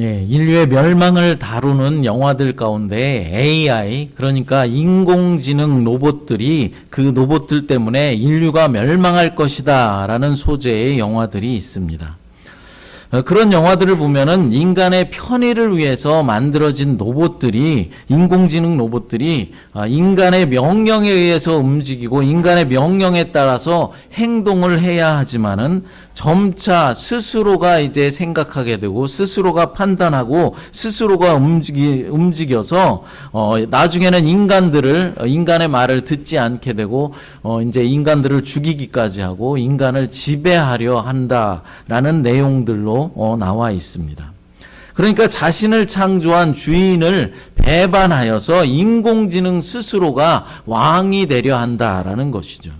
인류의 멸망을 다루는 영화들 가운데 AI, 그러니까 인공지능 로봇들이 그 로봇들 때문에 인류가 멸망할 것이다 라는 소재의 영화들이 있습니다. 그런 영화들을 보면은 인간의 편의를 위해서 만들어진 로봇들이, 인공지능 로봇들이 인간의 명령에 의해서 움직이고 인간의 명령에 따라서 행동을 해야 하지만은 점차 스스로가 이제 생각하게 되고 스스로가 판단하고 스스로가 움직여서 나중에는 인간의 말을 듣지 않게 되고 이제 인간들을 죽이기까지 하고 인간을 지배하려 한다라는 내용들로 나와 있습니다. 그러니까 자신을 창조한 주인을 배반하여서 인공지능 스스로가 왕이 되려 한다라는 것이죠.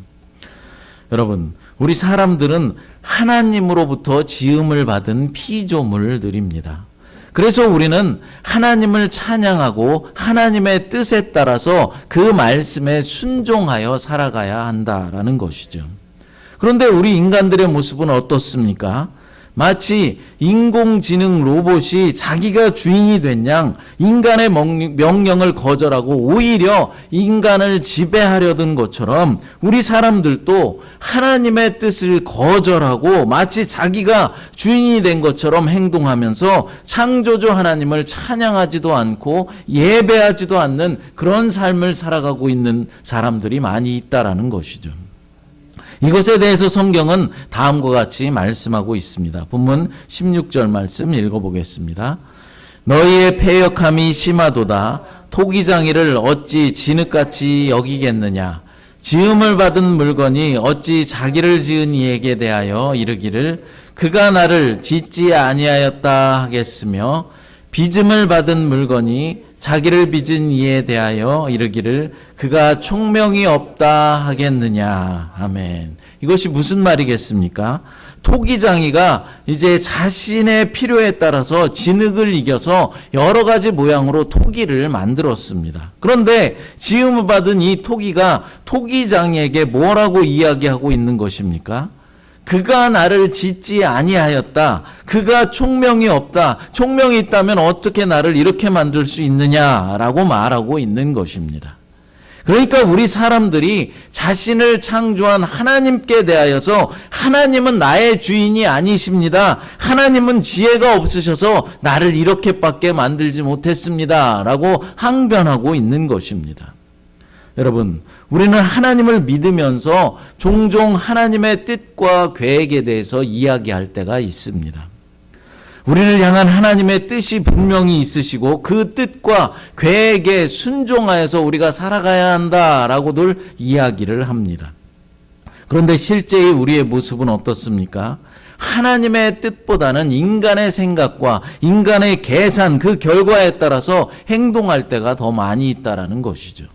여러분, 우리 사람들은 하나님으로부터 지음을 받은 피조물들입니다. 그래서 우리는 하나님을 찬양하고 하나님의 뜻에 따라서 그 말씀에 순종하여 살아가야 한다라는 것이죠. 그런데 우리 인간들의 모습은 어떻습니까? 마치 인공지능 로봇이 자기가 주인이 된 양 인간의 명령을 거절하고 오히려 인간을 지배하려던 것처럼 우리 사람들도 하나님의 뜻을 거절하고 마치 자기가 주인이 된 것처럼 행동하면서 창조주 하나님을 찬양하지도 않고 예배하지도 않는 그런 삶을 살아가고 있는 사람들이 많이 있다라는 것이죠. 이것에 대해서 성경은 다음과 같이 말씀하고 있습니다. 본문 16절 말씀 읽어보겠습니다. 너희의 패역함이 심하도다. 토기장이를 어찌 진흙같이 여기겠느냐. 지음을 받은 물건이 어찌 자기를 지은 이에게 대하여 이르기를 그가 나를 짓지 아니하였다 하겠으며 빚음을 받은 물건이 자기를 빚은 이에 대하여 이르기를 그가 총명이 없다 하겠느냐. 아멘. 이것이 무슨 말이겠습니까? 토기장이가 이제 자신의 필요에 따라서 진흙을 이겨서 여러 가지 모양으로 토기를 만들었습니다. 그런데 지음을 받은 이 토기가 토기장이에게 뭐라고 이야기하고 있는 것입니까? 그가 나를 짓지 아니하였다. 그가 총명이 없다. 총명이 있다면 어떻게 나를 이렇게 만들 수 있느냐라고 말하고 있는 것입니다. 그러니까 우리 사람들이 자신을 창조한 하나님께 대하여서 하나님은 나의 주인이 아니십니다. 하나님은 지혜가 없으셔서 나를 이렇게밖에 만들지 못했습니다. 라고 항변하고 있는 것입니다. 여러분, 우리는 하나님을 믿으면서 종종 하나님의 뜻과 계획에 대해서 이야기할 때가 있습니다. 우리를 향한 하나님의 뜻이 분명히 있으시고 그 뜻과 계획에 순종하여서 우리가 살아가야 한다라고 늘 이야기를 합니다. 그런데 실제의 우리의 모습은 어떻습니까? 하나님의 뜻보다는 인간의 생각과 인간의 계산, 그 결과에 따라서 행동할 때가 더 많이 있다라는 것이죠.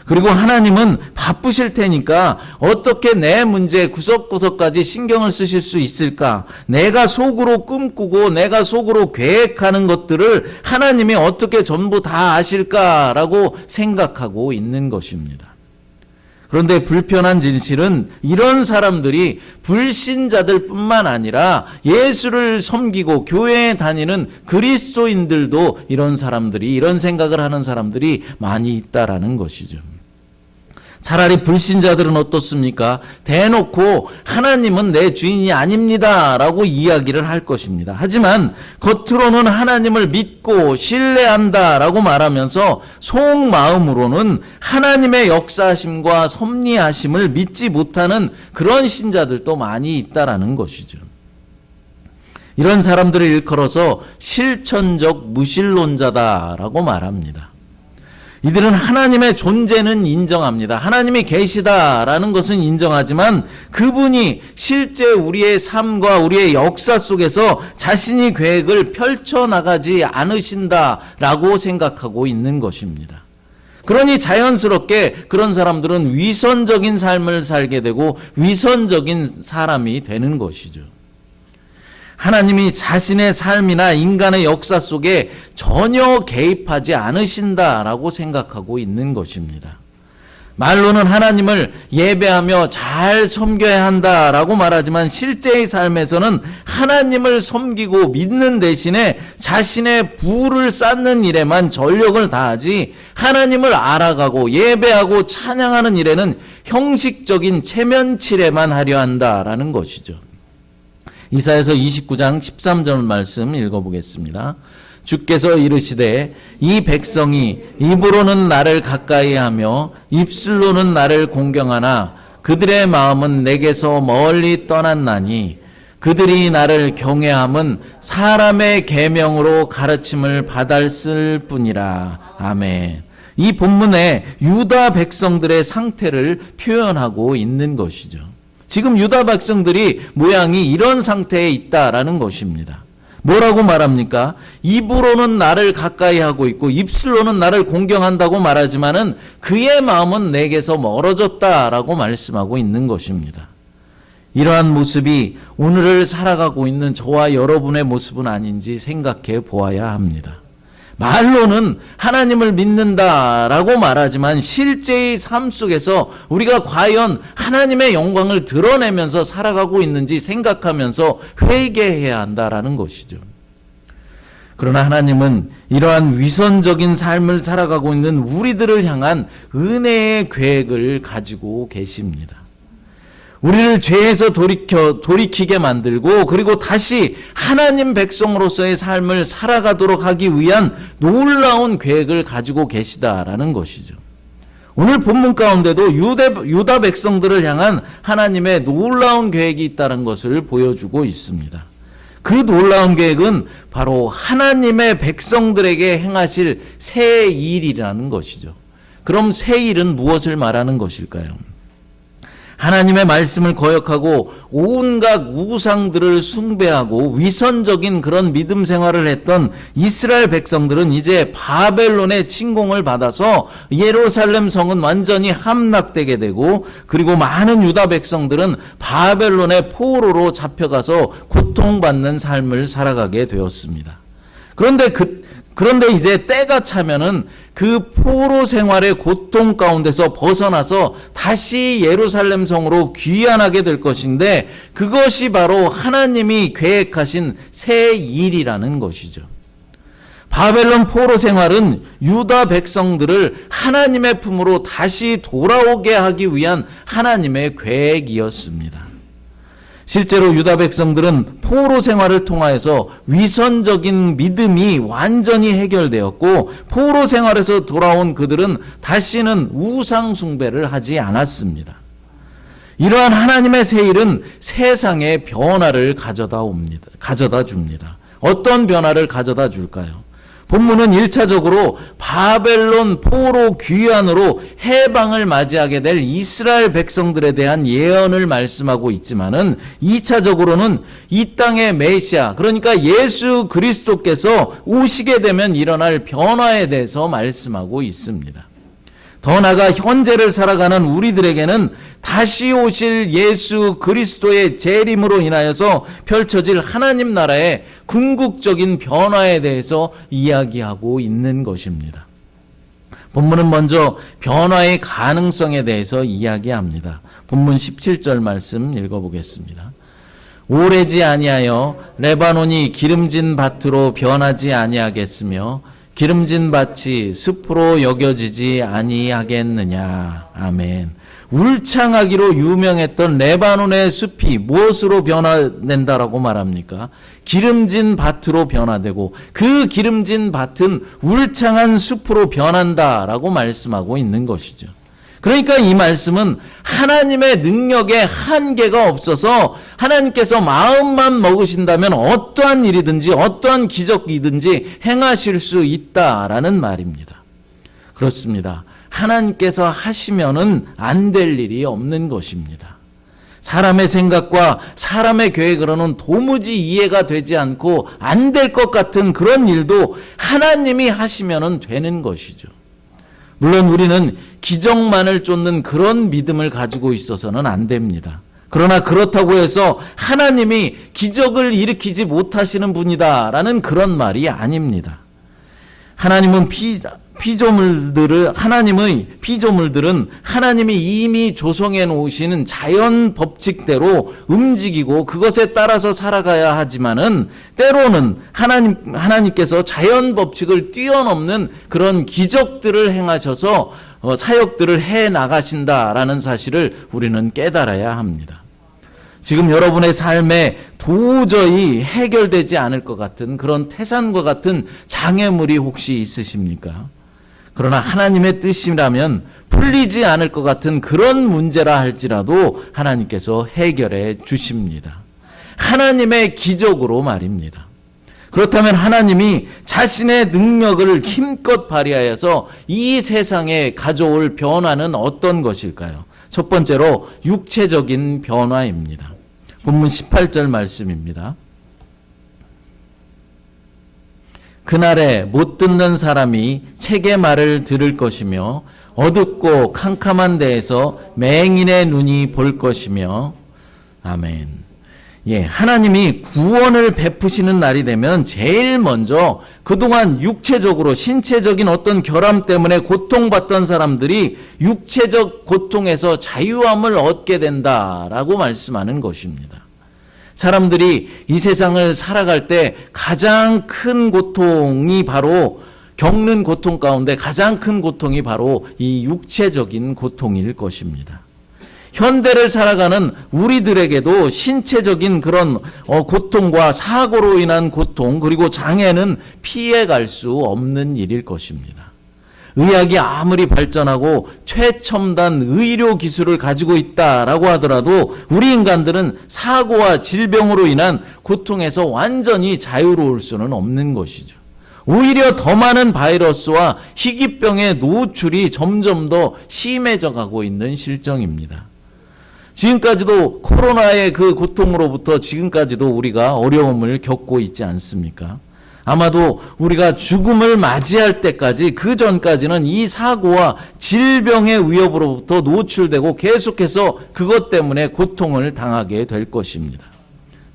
그리고 하나님은 바쁘실 테니까 어떻게 내 문제 구석구석까지 신경을 쓰실 수 있을까? 내가 속으로 꿈꾸고 내가 속으로 계획하는 것들을 하나님이 어떻게 전부 다 아실까라고 생각하고 있는 것입니다. 그런데 불편한 진실은 이런 사람들이 불신자들 뿐만 아니라 예수를 섬기고 교회에 다니는 그리스도인들도 이런 사람들이, 이런 생각을 하는 사람들이 많이 있다라는 것이죠. 차라리 불신자들은 어떻습니까? 대놓고 하나님은 내 주인이 아닙니다 라고 이야기를 할 것입니다. 하지만 겉으로는 하나님을 믿고 신뢰한다 라고 말하면서 속마음으로는 하나님의 역사하심과 섭리하심을 믿지 못하는 그런 신자들도 많이 있다라는 것이죠. 이런 사람들을 일컬어서 실천적 무신론자다라고 말합니다. 이들은 하나님의 존재는 인정합니다. 하나님이 계시다라는 것은 인정하지만 그분이 실제 우리의 삶과 우리의 역사 속에서 자신이 계획을 펼쳐나가지 않으신다라고 생각하고 있는 것입니다. 그러니 자연스럽게 그런 사람들은 위선적인 삶을 살게 되고 위선적인 사람이 되는 것이죠. 하나님이 자신의 삶이나 인간의 역사 속에 전혀 개입하지 않으신다라고 생각하고 있는 것입니다. 말로는 하나님을 예배하며 잘 섬겨야 한다라고 말하지만 실제의 삶에서는 하나님을 섬기고 믿는 대신에 자신의 부를 쌓는 일에만 전력을 다하지 하나님을 알아가고 예배하고 찬양하는 일에는 형식적인 체면치레만 하려 한다라는 것이죠. 이사야서 29장 13절 말씀 읽어보겠습니다. 주께서 이르시되 이 백성이 입으로는 나를 가까이하며 입술로는 나를 공경하나 그들의 마음은 내게서 멀리 떠났나니 그들이 나를 경외함은 사람의 계명으로 가르침을 받았을 뿐이라. 아멘. 이 본문에 유다 백성들의 상태를 표현하고 있는 것이죠. 지금 유다 백성들이 모양이 이런 상태에 있다라는 것입니다. 뭐라고 말합니까? 입으로는 나를 가까이 하고 있고 입술로는 나를 공경한다고 말하지만은 그의 마음은 내게서 멀어졌다라고 말씀하고 있는 것입니다. 이러한 모습이 오늘을 살아가고 있는 저와 여러분의 모습은 아닌지 생각해 보아야 합니다. 말로는 하나님을 믿는다라고 말하지만 실제의 삶 속에서 우리가 과연 하나님의 영광을 드러내면서 살아가고 있는지 생각하면서 회개해야 한다라는 것이죠. 그러나 하나님은 이러한 위선적인 삶을 살아가고 있는 우리들을 향한 은혜의 계획을 가지고 계십니다. 우리를 죄에서 돌이키게 만들고 그리고 다시 하나님 백성으로서의 삶을 살아가도록 하기 위한 놀라운 계획을 가지고 계시다라는 것이죠. 오늘 본문 가운데도 유다 백성들을 향한 하나님의 놀라운 계획이 있다는 것을 보여주고 있습니다. 그 놀라운 계획은 바로 하나님의 백성들에게 행하실 새 일이라는 것이죠. 그럼 새 일은 무엇을 말하는 것일까요? 하나님의 말씀을 거역하고 온갖 우상들을 숭배하고 위선적인 그런 믿음 생활을 했던 이스라엘 백성들은 이제 바벨론의 침공을 받아서 예루살렘 성은 완전히 함락되게 되고 그리고 많은 유다 백성들은 바벨론의 포로로 잡혀가서 고통받는 삶을 살아가게 되었습니다. 그런데 이제 때가 차면은 그 포로 생활의 고통 가운데서 벗어나서 다시 예루살렘 성으로 귀환하게 될 것인데 그것이 바로 하나님이 계획하신 새 일이라는 것이죠. 바벨론 포로 생활은 유다 백성들을 하나님의 품으로 다시 돌아오게 하기 위한 하나님의 계획이었습니다. 실제로 유다 백성들은 포로 생활을 통하여서 위선적인 믿음이 완전히 해결되었고 포로 생활에서 돌아온 그들은 다시는 우상 숭배를 하지 않았습니다. 이러한 하나님의 새 일은 세상에 변화를 가져다 줍니다. 어떤 변화를 가져다 줄까요? 본문은 1차적으로 바벨론 포로 귀환으로 해방을 맞이하게 될 이스라엘 백성들에 대한 예언을 말씀하고 있지만은 2차적으로는 이 땅의 메시아, 그러니까 예수 그리스도께서 오시게 되면 일어날 변화에 대해서 말씀하고 있습니다. 더 나아가 현재를 살아가는 우리들에게는 다시 오실 예수 그리스도의 재림으로 인하여서 펼쳐질 하나님 나라의 궁극적인 변화에 대해서 이야기하고 있는 것입니다. 본문은 먼저 변화의 가능성에 대해서 이야기합니다. 본문 17절 말씀 읽어보겠습니다. 오래지 아니하여 레바논이 기름진 밭으로 변하지 아니하겠으며 기름진 밭이 숲으로 여겨지지 아니하겠느냐. 아멘. 울창하기로 유명했던 레바논의 숲이 무엇으로 변화된다라고 말합니까? 기름진 밭으로 변화되고 그 기름진 밭은 울창한 숲으로 변한다라고 말씀하고 있는 것이죠. 그러니까 이 말씀은 하나님의 능력에 한계가 없어서 하나님께서 마음만 먹으신다면 어떠한 일이든지 어떠한 기적이든지 행하실 수 있다라는 말입니다. 그렇습니다. 하나님께서 하시면은 안 될 일이 없는 것입니다. 사람의 생각과 사람의 계획으로는 도무지 이해가 되지 않고 안 될 것 같은 그런 일도 하나님이 하시면은 되는 것이죠. 물론 우리는 기적만을 쫓는 그런 믿음을 가지고 있어서는 안 됩니다. 그러나 그렇다고 해서 하나님이 기적을 일으키지 못하시는 분이다라는 그런 말이 아닙니다. 하나님의 피조물들은 하나님이 이미 조성해 놓으시는 자연 법칙대로 움직이고 그것에 따라서 살아가야 하지만은 때로는 하나님께서 자연 법칙을 뛰어넘는 그런 기적들을 행하셔서 사역들을 해 나가신다라는 사실을 우리는 깨달아야 합니다. 지금 여러분의 삶에 도저히 해결되지 않을 것 같은 그런 태산과 같은 장애물이 혹시 있으십니까? 그러나 하나님의 뜻이라면 풀리지 않을 것 같은 그런 문제라 할지라도 하나님께서 해결해 주십니다. 하나님의 기적으로 말입니다. 그렇다면 하나님이 자신의 능력을 힘껏 발휘하여서 이 세상에 가져올 변화는 어떤 것일까요? 첫 번째로 육체적인 변화입니다. 본문 18절 말씀입니다. 그날에 못 듣는 사람이 책의 말을 들을 것이며 어둡고 캄캄한 데에서 맹인의 눈이 볼 것이며 아멘. 하나님이 구원을 베푸시는 날이 되면 제일 먼저 그동안 육체적으로 신체적인 어떤 결함 때문에 고통받던 사람들이 육체적 고통에서 자유함을 얻게 된다라고 말씀하는 것입니다. 사람들이 이 세상을 살아갈 때 가장 큰 고통이 바로 겪는 고통 가운데 가장 큰 고통이 바로 이 육체적인 고통일 것입니다. 현대를 살아가는 우리들에게도 신체적인 그런 고통과 사고로 인한 고통 그리고 장애는 피해갈 수 없는 일일 것입니다. 의학이 아무리 발전하고 최첨단 의료 기술을 가지고 있다라고 하더라도 우리 인간들은 사고와 질병으로 인한 고통에서 완전히 자유로울 수는 없는 것이죠. 오히려 더 많은 바이러스와 희귀병의 노출이 점점 더 심해져 가고 있는 실정입니다. 지금까지도 코로나의 그 고통으로부터 지금까지도 우리가 어려움을 겪고 있지 않습니까? 아마도 우리가 죽음을 맞이할 때까지 그 전까지는 이 사고와 질병의 위협으로부터 노출되고 계속해서 그것 때문에 고통을 당하게 될 것입니다.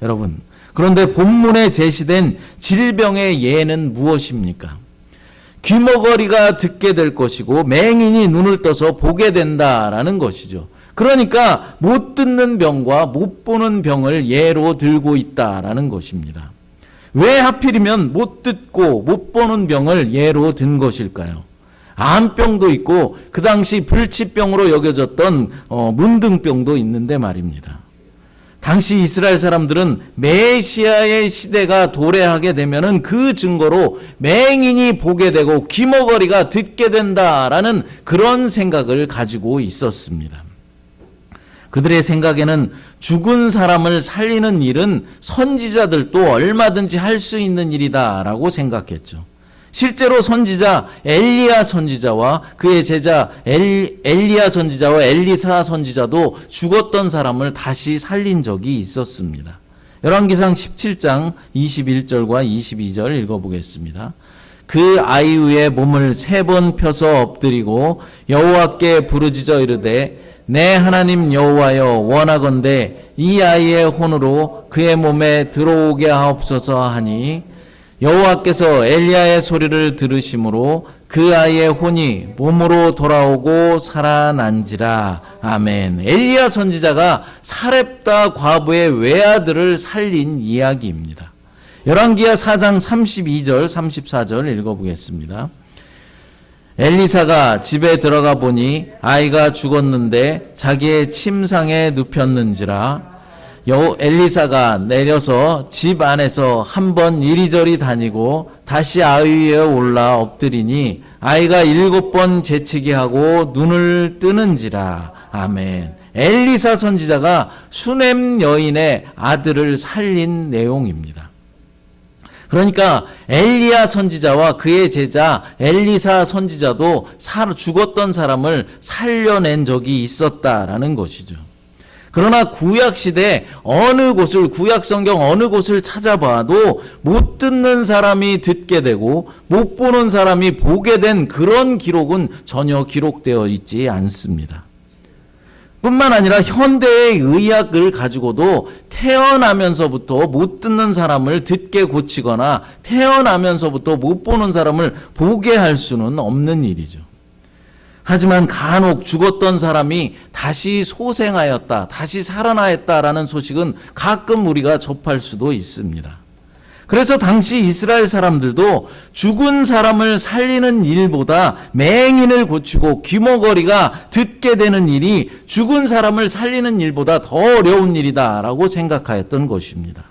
여러분, 그런데 본문에 제시된 질병의 예는 무엇입니까? 귀머거리가 듣게 될 것이고 맹인이 눈을 떠서 보게 된다라는 것이죠. 그러니까 못 듣는 병과 못 보는 병을 예로 들고 있다라는 것입니다. 왜 하필이면 못 듣고 못 보는 병을 예로 든 것일까요? 암병도 있고 그 당시 불치병으로 여겨졌던 문둥병도 있는데 말입니다. 당시 이스라엘 사람들은 메시아의 시대가 도래하게 되면은 그 증거로 맹인이 보게 되고 귀머거리가 듣게 된다라는 그런 생각을 가지고 있었습니다. 그들의 생각에는 죽은 사람을 살리는 일은 선지자들도 얼마든지 할 수 있는 일이다라고 생각했죠. 실제로 선지자 엘리야 선지자와 그의 제자 엘리야 선지자와 엘리사 선지자도 죽었던 사람을 다시 살린 적이 있었습니다. 열왕기상 17장 21절과 22절 읽어보겠습니다. 그 아이 위에 몸을 3번 펴서 엎드리고 여호와께 부르짖어 이르되 내 하나님 여호와여 원하건대 이 아이의 혼으로 그의 몸에 들어오게 하옵소서 하니 여호와께서 엘리야의 소리를 들으심으로 그 아이의 혼이 몸으로 돌아오고 살아난지라. 아멘. 엘리야 선지자가 사렙다 과부의 외아들을 살린 이야기입니다. 열왕기하 4장 32절 34절 읽어보겠습니다. 엘리사가 집에 들어가 보니 아이가 죽었는데 자기의 침상에 눕혔는지라. 엘리사가 내려서 집 안에서 한번 이리저리 다니고 다시 아이 위에 올라 엎드리니 아이가 7번 재채기 하고 눈을 뜨는지라. 아멘. 엘리사 선지자가 수넴 여인의 아들을 살린 내용입니다. 그러니까 엘리야 선지자와 그의 제자 엘리사 선지자도 죽었던 사람을 살려낸 적이 있었다라는 것이죠. 그러나 구약시대 어느 곳을 구약성경 어느 곳을 찾아봐도 못 듣는 사람이 듣게 되고 못 보는 사람이 보게 된 그런 기록은 전혀 기록되어 있지 않습니다. 뿐만 아니라 현대의 의학을 가지고도 태어나면서부터 못 듣는 사람을 듣게 고치거나 태어나면서부터 못 보는 사람을 보게 할 수는 없는 일이죠. 하지만 간혹 죽었던 사람이 다시 소생하였다, 다시 살아나였다라는 소식은 가끔 우리가 접할 수도 있습니다. 그래서 당시 이스라엘 사람들도 죽은 사람을 살리는 일보다 맹인을 고치고 귀머거리가 듣게 되는 일이 죽은 사람을 살리는 일보다 더 어려운 일이다라고 생각하였던 것입니다.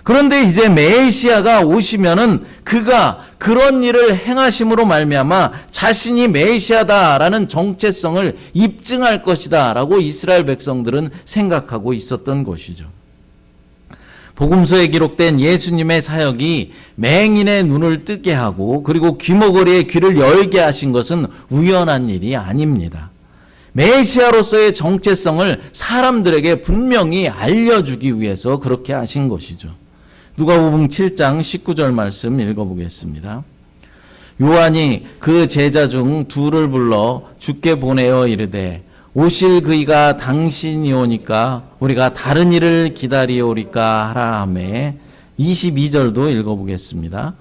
그런데 이제 메시아가 오시면은 그가 그런 일을 행하심으로 말미암아 자신이 메시아다라는 정체성을 입증할 것이다라고 이스라엘 백성들은 생각하고 있었던 것이죠. 복음서에 기록된 예수님의 사역이 맹인의 눈을 뜨게 하고 그리고 귀머거리의 귀를 열게 하신 것은 우연한 일이 아닙니다. 메시아로서의 정체성을 사람들에게 분명히 알려주기 위해서 그렇게 하신 것이죠. 누가복음 7장 19절 말씀 읽어보겠습니다. 요한이 그 제자 중 둘을 불러 주께 보내어 이르되 오실 그이가 당신이 오니까 우리가 다른 일을 기다리오리까 하라 하매 22절도 읽어보겠습니다.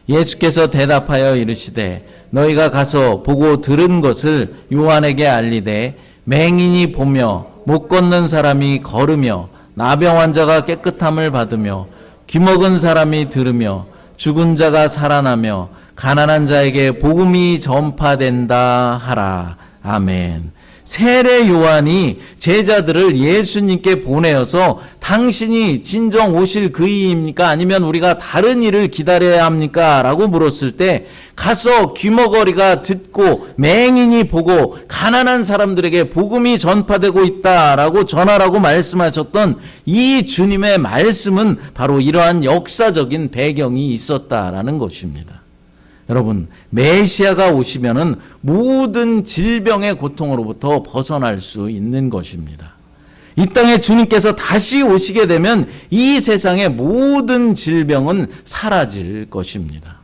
예수께서 대답하여 이르시되 너희가 가서 보고 들은 것을 요한에게 알리되 맹인이 보며 못 걷는 사람이 걸으며 나병 환자가 깨끗함을 받으며 귀먹은 사람이 들으며 죽은 자가 살아나며 가난한 자에게 복음이 전파된다 하라. 아멘. 세례 요한이 제자들을 예수님께 보내어서 당신이 진정 오실 그이입니까? 아니면 우리가 다른 일을 기다려야 합니까? 라고 물었을 때 가서 귀머거리가 듣고 맹인이 보고 가난한 사람들에게 복음이 전파되고 있다라고 전하라고 말씀하셨던 이 주님의 말씀은 바로 이러한 역사적인 배경이 있었다라는 것입니다. 여러분, 메시아가 오시면은 모든 질병의 고통으로부터 벗어날 수 있는 것입니다. 이 땅에 주님께서 다시 오시게 되면 이 세상의 모든 질병은 사라질 것입니다.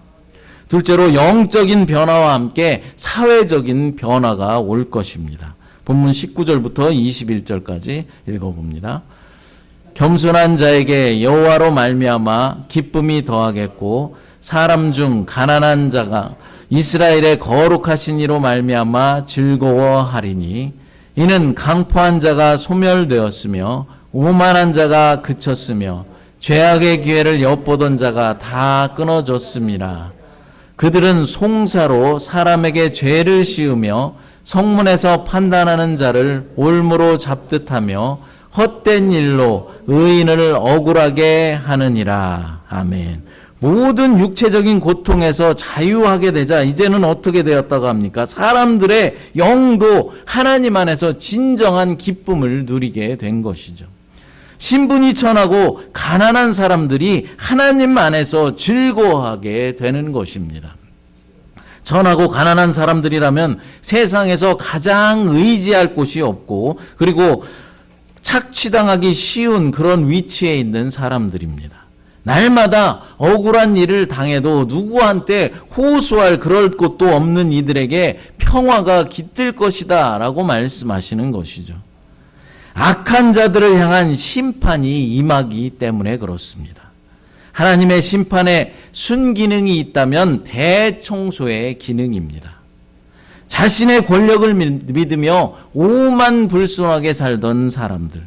둘째로 영적인 변화와 함께 사회적인 변화가 올 것입니다. 본문 19절부터 21절까지 읽어봅니다. 겸손한 자에게 여호와로 말미암아 기쁨이 더하겠고 사람 중 가난한 자가 이스라엘의 거룩하신 이로 말미암아 즐거워하리니 이는 강포한 자가 소멸되었으며 오만한 자가 그쳤으며 죄악의 기회를 엿보던 자가 다 끊어졌음이라. 그들은 송사로 사람에게 죄를 씌우며 성문에서 판단하는 자를 올무로 잡듯하며 헛된 일로 의인을 억울하게 하느니라. 아멘. 모든 육체적인 고통에서 자유하게 되자 이제는 어떻게 되었다고 합니까? 사람들의 영도 하나님 안에서 진정한 기쁨을 누리게 된 것이죠. 신분이 천하고 가난한 사람들이 하나님 안에서 즐거워하게 되는 것입니다. 천하고 가난한 사람들이라면 세상에서 가장 의지할 곳이 없고 그리고 착취당하기 쉬운 그런 위치에 있는 사람들입니다. 날마다 억울한 일을 당해도 누구한테 호소할 그럴 곳도 없는 이들에게 평화가 깃들 것이다 라고 말씀하시는 것이죠. 악한 자들을 향한 심판이 임하기 때문에 그렇습니다. 하나님의 심판에 순기능이 있다면 대청소의 기능입니다. 자신의 권력을 믿으며 오만불손하게 살던 사람들,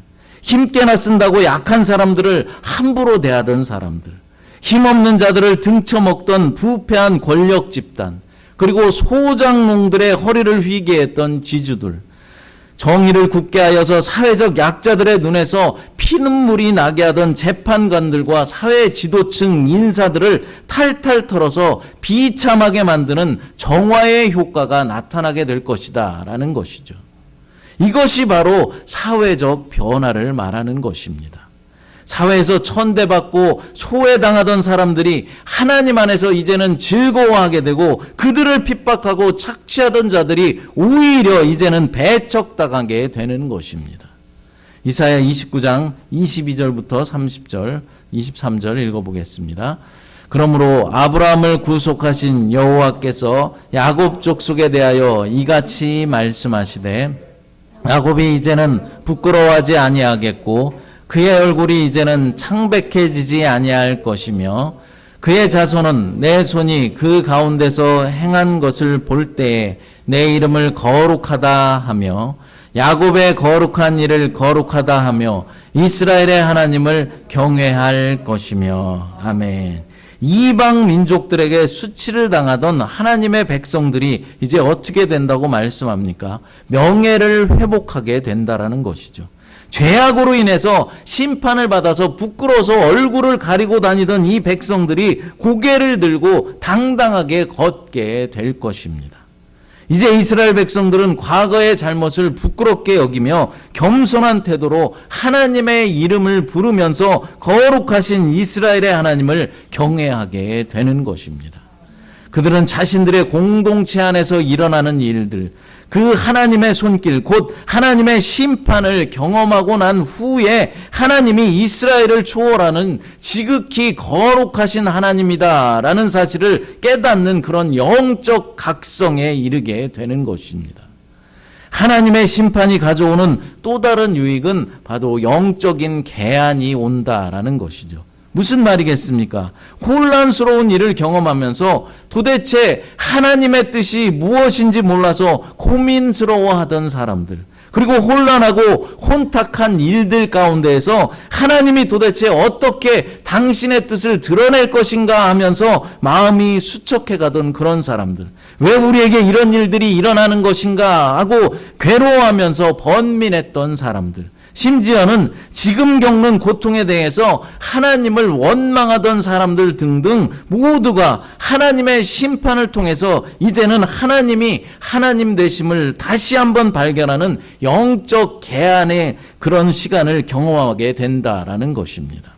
힘께나 쓴다고 약한 사람들을 함부로 대하던 사람들, 힘없는 자들을 등쳐먹던 부패한 권력 집단, 그리고 소장농들의 허리를 휘게 했던 지주들, 정의를 굽게 하여서 사회적 약자들의 눈에서 피눈물이 나게 하던 재판관들과 사회 지도층 인사들을 탈탈 털어서 비참하게 만드는 정화의 효과가 나타나게 될 것이다 라는 것이죠. 이것이 바로 사회적 변화를 말하는 것입니다. 사회에서 천대받고 소외당하던 사람들이 하나님 안에서 이제는 즐거워하게 되고 그들을 핍박하고 착취하던 자들이 오히려 이제는 배척당하게 되는 것입니다. 이사야 29장 22절부터 30절, 23절 읽어보겠습니다. 그러므로 아브라함을 구속하신 여호와께서 야곱 족속에 대하여 이같이 말씀하시되 야곱이 이제는 부끄러워하지 아니하겠고 그의 얼굴이 이제는 창백해지지 아니할 것이며 그의 자손은 내 손이 그 가운데서 행한 것을 볼 때에 내 이름을 거룩하다 하며 야곱의 거룩한 일을 거룩하다 하며 이스라엘의 하나님을 경외할 것이며. 아멘. 이방 민족들에게 수치를 당하던 하나님의 백성들이 이제 어떻게 된다고 말씀합니까? 명예를 회복하게 된다라는 것이죠. 죄악으로 인해서 심판을 받아서 부끄러워서 얼굴을 가리고 다니던 이 백성들이 고개를 들고 당당하게 걷게 될 것입니다. 이제 이스라엘 백성들은 과거의 잘못을 부끄럽게 여기며 겸손한 태도로 하나님의 이름을 부르면서 거룩하신 이스라엘의 하나님을 경외하게 되는 것입니다. 그들은 자신들의 공동체 안에서 일어나는 일들, 그 하나님의 손길, 곧 하나님의 심판을 경험하고 난 후에 하나님이 이스라엘을 초월하는 지극히 거룩하신 하나님이다라는 사실을 깨닫는 그런 영적 각성에 이르게 되는 것입니다. 하나님의 심판이 가져오는 또 다른 유익은 바로 영적인 개안이 온다라는 것이죠. 무슨 말이겠습니까? 혼란스러운 일을 경험하면서 도대체 하나님의 뜻이 무엇인지 몰라서 고민스러워하던 사람들, 그리고 혼란하고 혼탁한 일들 가운데에서 하나님이 도대체 어떻게 당신의 뜻을 드러낼 것인가 하면서 마음이 수척해가던 그런 사람들, 왜 우리에게 이런 일들이 일어나는 것인가 하고 괴로워하면서 번민했던 사람들, 심지어는 지금 겪는 고통에 대해서 하나님을 원망하던 사람들 등등 모두가 하나님의 심판을 통해서 이제는 하나님이 하나님 되심을 다시 한번 발견하는 영적 개안의 그런 시간을 경험하게 된다라는 것입니다.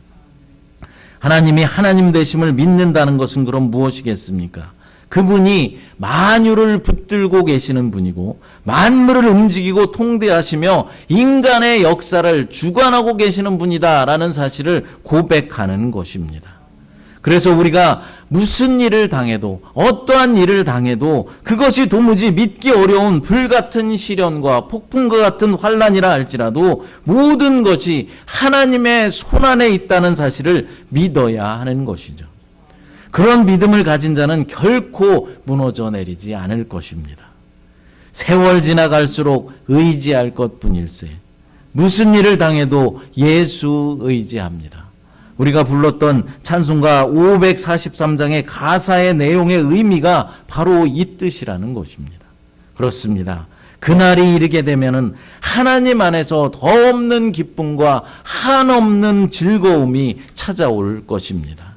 하나님이 하나님 되심을 믿는다는 것은 그럼 무엇이겠습니까? 그분이 만유를 붙들고 계시는 분이고 만물을 움직이고 통대하시며 인간의 역사를 주관하고 계시는 분이다라는 사실을 고백하는 것입니다. 그래서 우리가 무슨 일을 당해도, 어떠한 일을 당해도 그것이 도무지 믿기 어려운 불같은 시련과 폭풍과 같은 환난이라 할지라도 모든 것이 하나님의 손안에 있다는 사실을 믿어야 하는 것이죠. 그런 믿음을 가진 자는 결코 무너져 내리지 않을 것입니다. 세월 지나갈수록 의지할 것뿐일세. 무슨 일을 당해도 예수 의지합니다. 우리가 불렀던 찬송가 543장의 가사의 내용의 의미가 바로 이 뜻이라는 것입니다. 그렇습니다. 그날이 이르게 되면은 하나님 안에서 더 없는 기쁨과 한없는 즐거움이 찾아올 것입니다.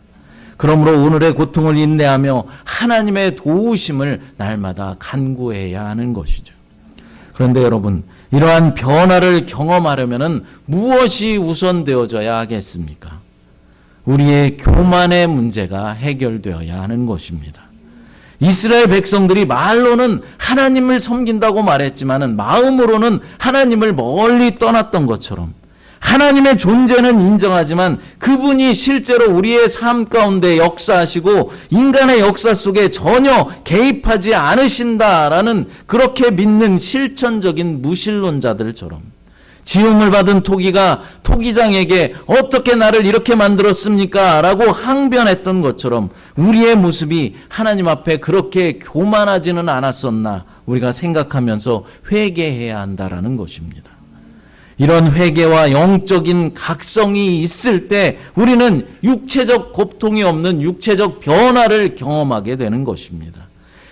그러므로 오늘의 고통을 인내하며 하나님의 도우심을 날마다 간구해야 하는 것이죠. 그런데 여러분, 이러한 변화를 경험하려면 무엇이 우선되어져야 하겠습니까? 우리의 교만의 문제가 해결되어야 하는 것입니다. 이스라엘 백성들이 말로는 하나님을 섬긴다고 말했지만 마음으로는 하나님을 멀리 떠났던 것처럼 하나님의 존재는 인정하지만 그분이 실제로 우리의 삶 가운데 역사하시고 인간의 역사 속에 전혀 개입하지 않으신다라는 그렇게 믿는 실천적인 무신론자들처럼 지음을 받은 토기가 토기장에게 어떻게 나를 이렇게 만들었습니까? 라고 항변했던 것처럼 우리의 모습이 하나님 앞에 그렇게 교만하지는 않았었나 우리가 생각하면서 회개해야 한다라는 것입니다. 이런 회개와 영적인 각성이 있을 때 우리는 육체적 고통이 없는 육체적 변화를 경험하게 되는 것입니다.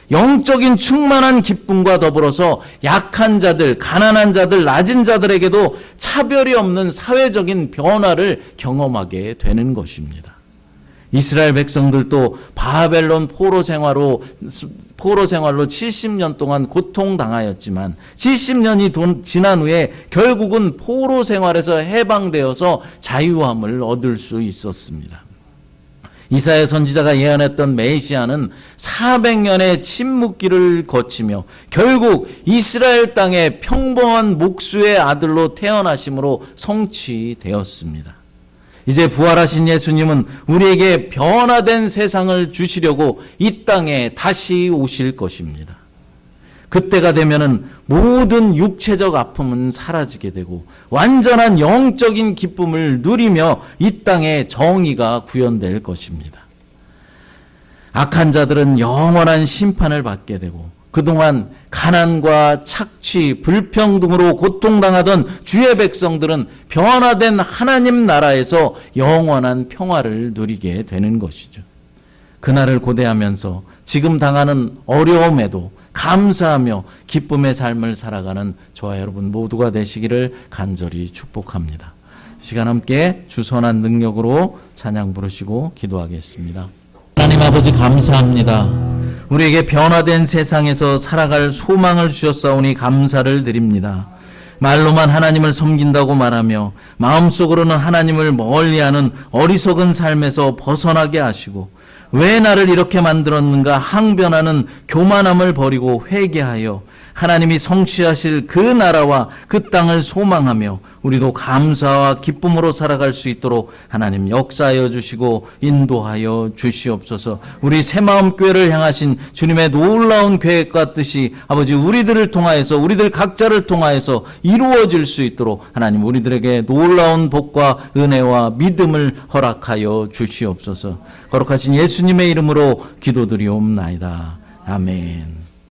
영적인 충만한 기쁨과 더불어서 약한 자들, 가난한 자들, 낮은 자들에게도 차별이 없는 사회적인 변화를 경험하게 되는 것입니다. 이스라엘 백성들도 바벨론 포로 생활로 70년 동안 고통당하였지만 70년이 지난 후에 결국은 포로 생활에서 해방되어서 자유함을 얻을 수 있었습니다. 이사야 선지자가 예언했던 메시아는 400년의 침묵기를 거치며 결국 이스라엘 땅의 평범한 목수의 아들로 태어나심으로 성취되었습니다. 이제 부활하신 예수님은 우리에게 변화된 세상을 주시려고 이 땅에 다시 오실 것입니다. 그때가 되면은 모든 육체적 아픔은 사라지게 되고 완전한 영적인 기쁨을 누리며 이 땅에 정의가 구현될 것입니다. 악한 자들은 영원한 심판을 받게 되고 그동안 가난과 착취, 불평등으로 고통당하던 주의 백성들은 변화된 하나님 나라에서 영원한 평화를 누리게 되는 것이죠. 그날을 고대하면서 지금 당하는 어려움에도 감사하며 기쁨의 삶을 살아가는 저와 여러분 모두가 되시기를 간절히 축복합니다. 시간 함께 주 선한 능력으로 찬양 부르시고 기도하겠습니다. 하나님 아버지 감사합니다. 우리에게 변화된 세상에서 살아갈 소망을 주셨사오니 감사를 드립니다. 말로만 하나님을 섬긴다고 말하며 마음속으로는 하나님을 멀리하는 어리석은 삶에서 벗어나게 하시고 왜 나를 이렇게 만들었는가 항변하는 교만함을 버리고 회개하여 하나님이 성취하실 그 나라와 그 땅을 소망하며 우리도 감사와 기쁨으로 살아갈 수 있도록 하나님 역사하여 주시고 인도하여 주시옵소서. 우리 새마음교회를 향하신 주님의 놀라운 계획과 뜻이 아버지 우리들을 통하여서 우리들 각자를 통하여서 이루어질 수 있도록 하나님 우리들에게 놀라운 복과 은혜와 믿음을 허락하여 주시옵소서. 거룩하신 예수님의 이름으로 기도드리옵나이다. 아멘.